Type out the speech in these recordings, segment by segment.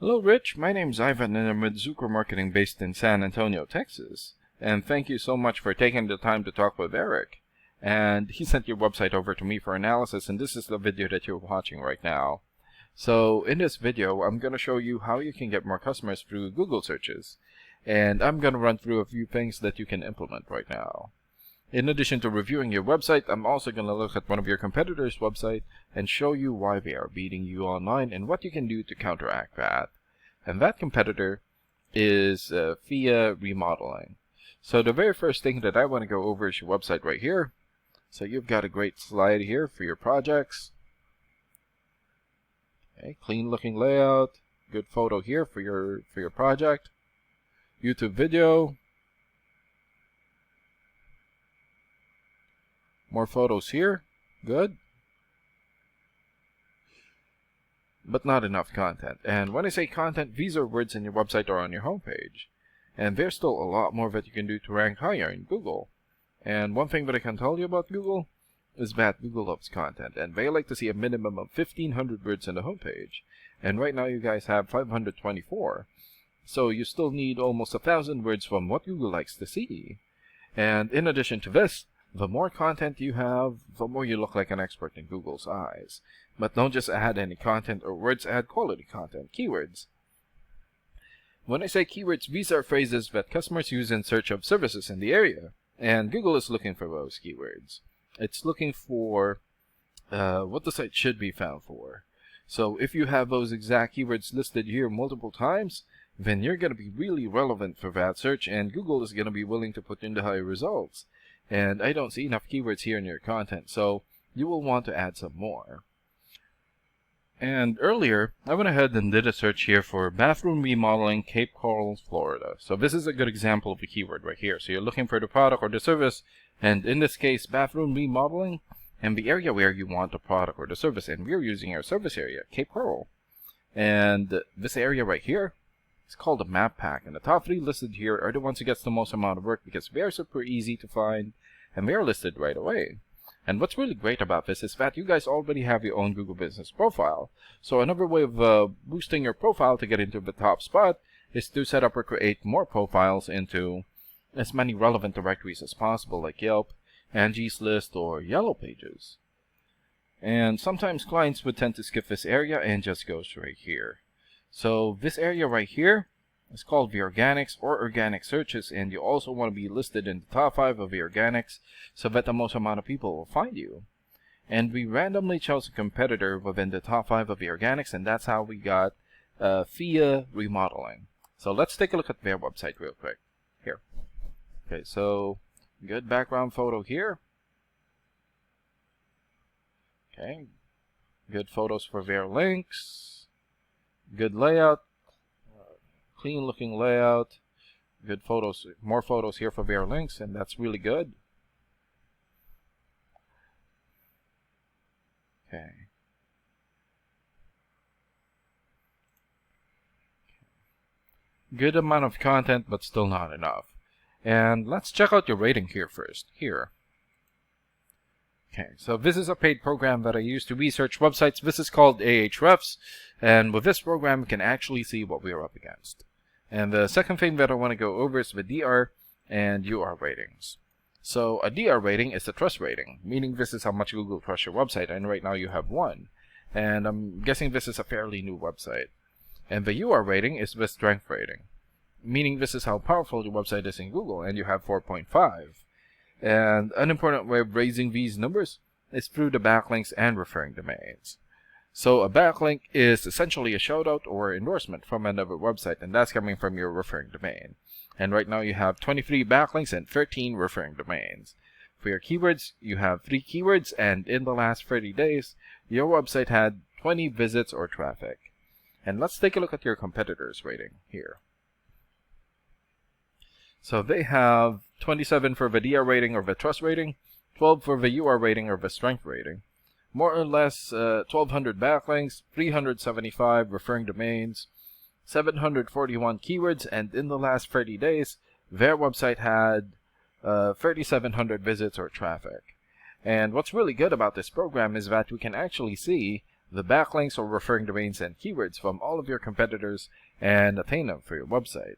Hello, Rich. My name's Ivan, and I'm with Zucker Marketing based in San Antonio, Texas. And thank you so much for taking the time to talk with Eric. And he sent your website over to me for analysis, and this is the video that you're watching right now. So in this video, I'm going to show you how you can get more customers through Google searches. And I'm going to run through a few things that you can implement right now. In addition to reviewing your website, I'm also going to look at one of your competitors' website and show you why they are beating you online and what you can do to counteract that. And that competitor is FIA Remodeling. So the very first thing that I want to go over is your website right here. So you've got a great slide here for your projects. Okay, clean looking layout, good photo here for your project. YouTube video. More photos here. Good. But not enough content. And when I say content, these are words in your website or on your homepage. And there's still a lot more that you can do to rank higher in Google. And one thing that I can tell you about Google is that Google loves content, and they like to see a minimum of 1,500 words on the homepage. And right now you guys have 524. So you still need almost 1,000 words from what Google likes to see. And in addition to this, the more content you have, the more you look like an expert in Google's eyes. But don't just add any content or words, add quality content, keywords. When I say keywords, these are phrases that customers use in search of services in the area. And Google is looking for those keywords. It's looking for what the site should be found for. So if you have those exact keywords listed here multiple times, then you're going to be really relevant for that search, and Google is going to be willing to put in the high results. And I don't see enough keywords here in your content, so you will want to add some more. And earlier, I went ahead and did a search here for bathroom remodeling, Cape Coral, Florida. So this is a good example of a keyword right here. So you're looking for the product or the service, and in this case, bathroom remodeling, and the area where you want the product or the service. And we're using our service area, Cape Coral. And this area right here is called a map pack. And the top 3 listed here are the ones who gets the most amount of work because they're super easy to find, and they're listed right away. And what's really great about this is that you guys already have your own Google Business profile. So another way of boosting your profile to get into the top spot is to set up or create more profiles into as many relevant directories as possible, like Yelp, Angie's List, or Yellow Pages. And sometimes clients would tend to skip this area and just go straight here. So this area right here is called the organics or organic searches, and you also want to be listed in the top 5 of the organics so that the most amount of people will find you. And we randomly chose a competitor within the top 5 of the organics, and that's how we got FIA Remodeling. So let's take a look at their website real quick. Here. Okay, so good background photo here. Okay, good photos for their links. Good layout. Clean looking layout, good photos, more photos here for their links, and that's really good. Okay. Good amount of content, but still not enough. And let's check out your rating here first. Here. Okay, so this is a paid program that I use to research websites. This is called Ahrefs, and with this program, we can actually see what we are up against. And the second thing that I want to go over is the DR and UR ratings. So a DR rating is a trust rating, meaning this is how much Google trusts your website, and right now you have 1. And I'm guessing this is a fairly new website. And the UR rating is the strength rating, meaning this is how powerful your website is in Google, and you have 4.5. And an important way of raising these numbers is through the backlinks and referring domains. So a backlink is essentially a shoutout or endorsement from another website, and that's coming from your referring domain. And right now you have 23 backlinks and 13 referring domains. For your keywords, you have 3 keywords, and in the last 30 days, your website had 20 visits or traffic. And let's take a look at your competitors' rating here. So they have 27 for the DR rating or the trust rating, 12 for the UR rating or the strength rating. More or less 1,200 backlinks, 375 referring domains, 741 keywords, and in the last 30 days, their website had 3,700 visits or traffic. And what's really good about this program is that we can actually see the backlinks or referring domains and keywords from all of your competitors and attain them for your website.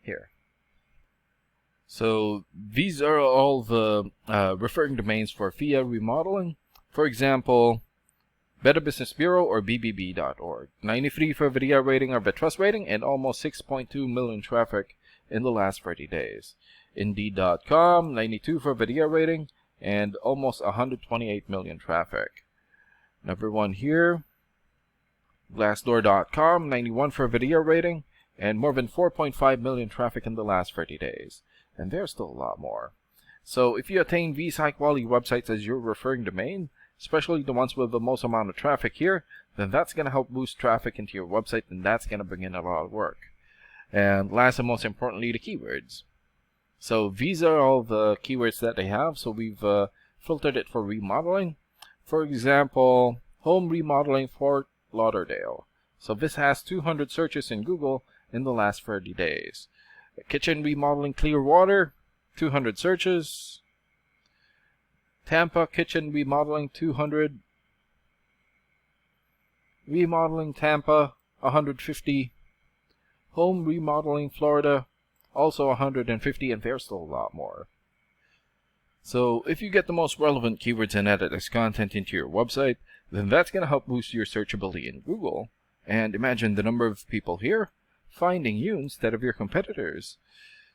Here. So these are all the referring domains for VIA remodeling. For example, Better Business Bureau or BBB.org. 93 for VIA rating or Bitrust rating, and almost 6.2 million traffic in the last 30 days. Indeed.com, 92 for VIA rating, and almost 128 million traffic. Number 1 here, Glassdoor.com, 91 for VIA rating, and more than 4.5 million traffic in the last 30 days. And there's still a lot more. So if you attain these high-quality websites as your referring domain, especially the ones with the most amount of traffic here, then that's going to help boost traffic into your website, and that's going to bring in a lot of work. And last and most importantly, the keywords. So these are all the keywords that they have. So we've filtered it for remodeling. For example, home remodeling Fort Lauderdale. So this has 200 searches in Google in the last 30 days. Kitchen remodeling Clearwater, 200 searches. Tampa kitchen remodeling 200. Remodeling Tampa 150. Home remodeling Florida also 150, and there's still a lot more. So if you get the most relevant keywords and edit this content into your website, then that's going to help boost your searchability in Google. And imagine the number of people here finding you instead of your competitors.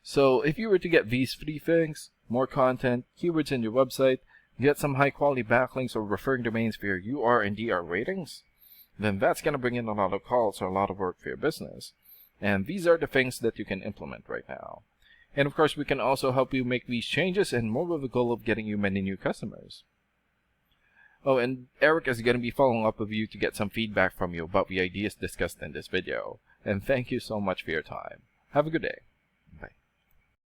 So if you were to get these 3 things, more content, keywords in your website, get some high quality backlinks or referring domains for your UR and DR ratings, then that's going to bring in a lot of calls or a lot of work for your business. And these are the things that you can implement right now. And of course, we can also help you make these changes, and more with the goal of getting you many new customers. Oh, and Eric is going to be following up with you to get some feedback from you about the ideas discussed in this video. And thank you so much for your time. Have a good day.